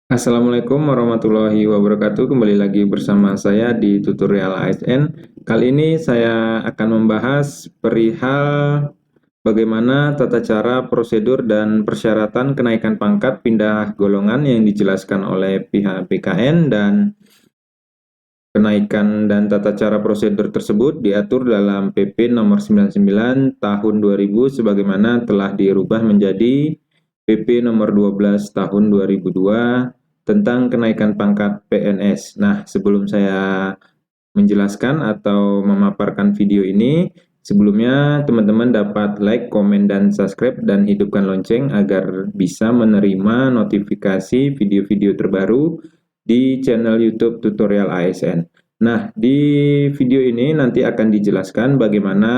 Assalamualaikum warahmatullahi wabarakatuh. Kembali lagi bersama saya di tutorial ASN. Kali ini saya akan membahas perihal bagaimana tata cara, prosedur, dan persyaratan kenaikan pangkat pindah golongan yang dijelaskan oleh pihak BKN, dan kenaikan dan tata cara prosedur tersebut diatur dalam PP nomor 99 tahun 2000 sebagaimana telah dirubah menjadi PP nomor 12 tahun 2002 tentang kenaikan pangkat PNS. Nah, sebelum saya menjelaskan atau memaparkan video ini, sebelumnya teman-teman dapat like, komen, dan subscribe, dan hidupkan lonceng agar bisa menerima notifikasi video-video terbaru di channel YouTube Tutorial ASN. Nah, di video ini nanti akan dijelaskan bagaimana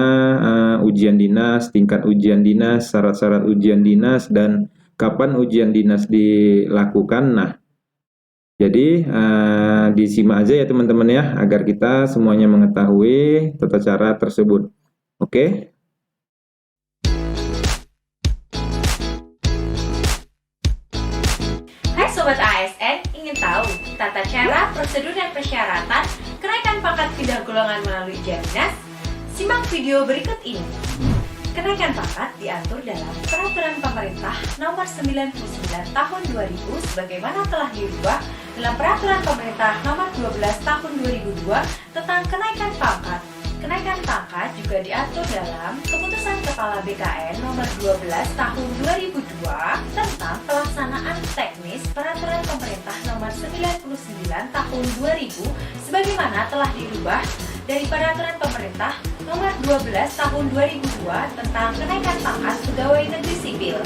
ujian dinas, tingkat ujian dinas, syarat-syarat ujian dinas, dan kapan ujian dinas dilakukan. Nah, jadi disimak aja ya teman-teman ya, agar kita semuanya mengetahui tata cara tersebut. Oke? Hai Sobat ASN, ingin tahu tata cara, prosedur, dan persyaratan kenaikan pangkat pindah golongan melalui ujian dinas? Simak video berikut ini. Kenaikan pangkat diatur dalam Peraturan Pemerintah Nomor 99 Tahun 2000 sebagaimana telah dirubah dalam Peraturan Pemerintah Nomor 12 Tahun 2002 tentang kenaikan pangkat. Kenaikan pangkat juga diatur dalam Keputusan Kepala BKN Nomor 12 Tahun 2002 tentang pelaksanaan teknis Peraturan Pemerintah Nomor 99 Tahun 2000 sebagaimana telah dirubah dari Peraturan Pemerintah Nomor 12 Tahun 2002 tentang kenaikan pangkat pegawai negeri sipil.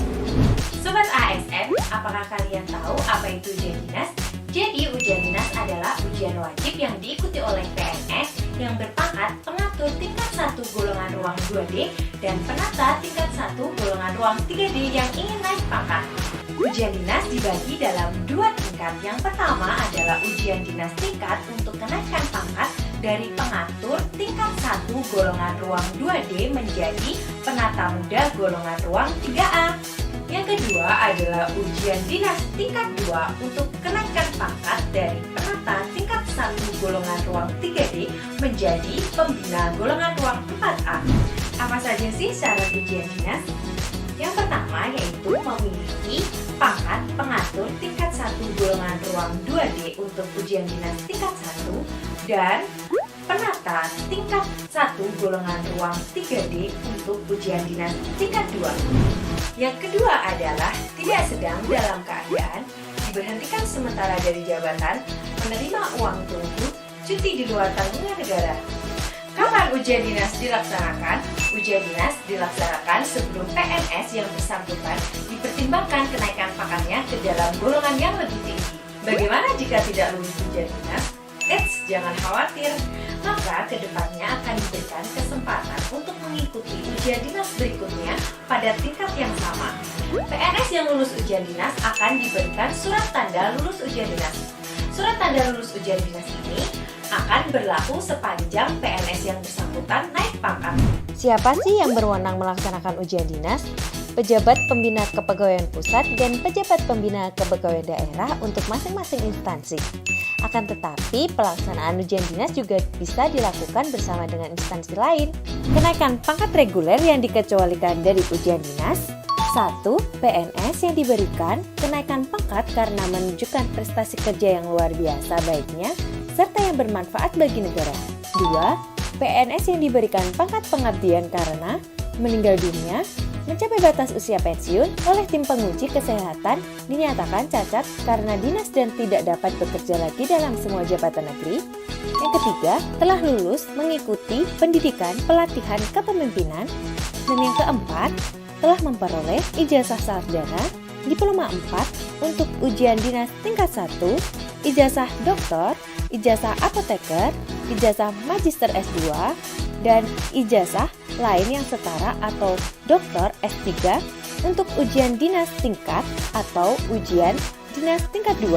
Sobat ASN, apakah kalian tahu apa itu ujian dinas? Jadi ujian dinas adalah ujian wajib yang diikuti oleh PNS yang berpangkat pengatur tingkat 1 golongan ruang 2D dan penata tingkat 1 golongan ruang 3D yang ingin naik pangkat. Ujian dinas dibagi dalam dua tingkat. Yang pertama adalah ujian dinas tingkat untuk kenaikan pangkat dari pengatur tingkat 1 golongan ruang 2D menjadi penata muda golongan ruang 3A. Yang kedua adalah ujian dinas tingkat 2 untuk kenaikan pangkat dari penata tingkat 1 golongan ruang 3D menjadi pembina golongan ruang 4A. Apa saja sih syarat ujian dinas? Yang pertama yaitu memiliki pangkat pengatur tingkat 1 golongan ruang 2D untuk ujian dinas tingkat 1 dan penata tingkat 1 golongan ruang 3D untuk ujian dinas tingkat 2. Yang kedua adalah tidak sedang dalam keadaan diberhentikan sementara dari jabatan, menerima uang tunggu, cuti di luar tanggungan negara. Kapan ujian dinas dilaksanakan? Ujian dinas dilaksanakan sebelum PNS yang bersangkutan dipertimbangkan kenaikan pangkatnya ke dalam golongan yang lebih tinggi. Bagaimana jika tidak lulus ujian dinas? Eits, jangan khawatir, maka kedepannya akan diberikan kesempatan untuk mengikuti ujian dinas berikutnya pada tingkat yang sama. PNS yang lulus ujian dinas akan diberikan surat tanda lulus ujian dinas. Surat tanda lulus ujian dinas ini akan berlaku sepanjang PNS yang bersangkutan naik pangkat. Siapa sih yang berwenang melaksanakan ujian dinas? Pejabat pembina kepegawaian pusat dan pejabat pembina kepegawaian daerah untuk masing-masing instansi. Akan tetapi, pelaksanaan ujian dinas juga bisa dilakukan bersama dengan instansi lain. Kenaikan pangkat reguler yang dikecualikan dari ujian dinas: 1. PNS yang diberikan kenaikan pangkat karena menunjukkan prestasi kerja yang luar biasa baiknya serta yang bermanfaat bagi negara. 2. PNS yang diberikan pangkat pengabdian karena meninggal dunia, mencapai batas usia pensiun oleh tim penguji kesehatan, dinyatakan cacat karena dinas dan tidak dapat bekerja lagi dalam semua jabatan negeri. Yang ketiga, telah lulus mengikuti pendidikan pelatihan kepemimpinan. Dan yang keempat, telah memperoleh ijazah sarjana, diploma 4 untuk ujian dinas tingkat 1, ijazah doktor, ijazah apoteker, ijazah magister S2, dan ijazah lain yang setara atau doktor S3 untuk ujian dinas tingkat atau ujian dinas tingkat 2.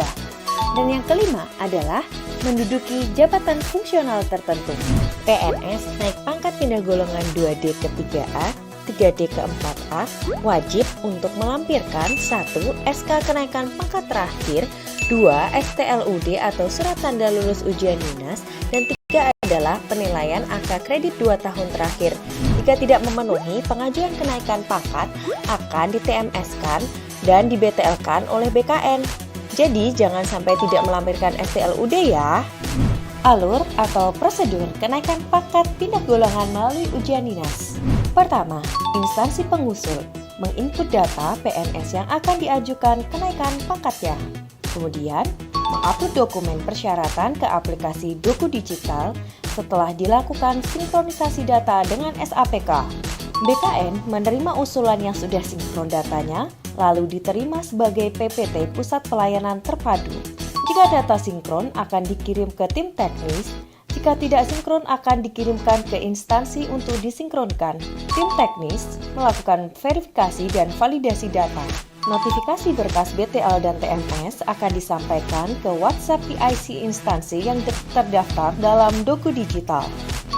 Dan yang kelima adalah menduduki jabatan fungsional tertentu. PNS naik pangkat pindah golongan 2D ke 3A 3D ke 4A wajib untuk melampirkan 1. SK kenaikan pangkat terakhir, 2. STLUD atau surat tanda lulus ujian dinas, dan 3 adalah penilaian angka kredit 2 tahun terakhir. Jika tidak memenuhi, pengajuan kenaikan pangkat akan di-TMS-kan dan di-BTL-kan oleh BKN. Jadi jangan sampai tidak melampirkan STLUD ya. Alur atau prosedur kenaikan pangkat pindah golongan melalui ujian dinas. Pertama, instansi pengusul menginput data PNS yang akan diajukan kenaikan pangkatnya. Kemudian, mengupload dokumen persyaratan ke aplikasi Doku Digital setelah dilakukan sinkronisasi data dengan SAPK. BKN menerima usulan yang sudah sinkron datanya, lalu diterima sebagai PPT Pusat Pelayanan Terpadu. Jika data sinkron akan dikirim ke tim teknis, jika tidak sinkron akan dikirimkan ke instansi untuk disinkronkan. Tim teknis melakukan verifikasi dan validasi data. Notifikasi berkas BTL dan TMS akan disampaikan ke WhatsApp PIC instansi yang terdaftar dalam Doku Digital.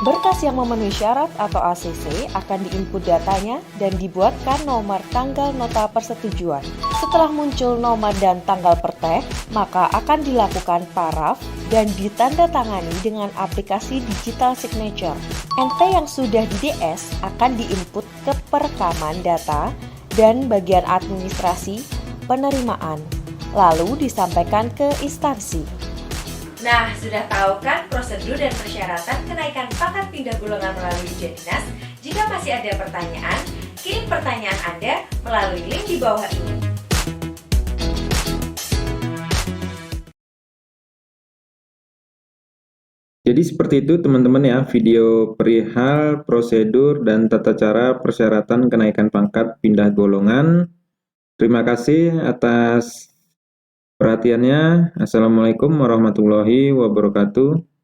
Berkas yang memenuhi syarat atau ACC akan diinput datanya dan dibuatkan nomor tanggal nota persetujuan. Setelah muncul nomor dan tanggal pertek, maka akan dilakukan paraf dan ditandatangani dengan aplikasi digital signature. NP yang sudah di DS akan diinput ke perekaman data dan bagian administrasi penerimaan, lalu disampaikan ke instansi. Nah, sudah tahu kan prosedur dan persyaratan kenaikan pangkat pindah golongan melalui ujian dinas? Jika masih ada pertanyaan, kirim pertanyaan Anda melalui link di bawah ini. Jadi seperti itu teman-teman ya, video perihal prosedur dan tata cara persyaratan kenaikan pangkat pindah golongan. Terima kasih atas perhatiannya. Assalamualaikum warahmatullahi wabarakatuh.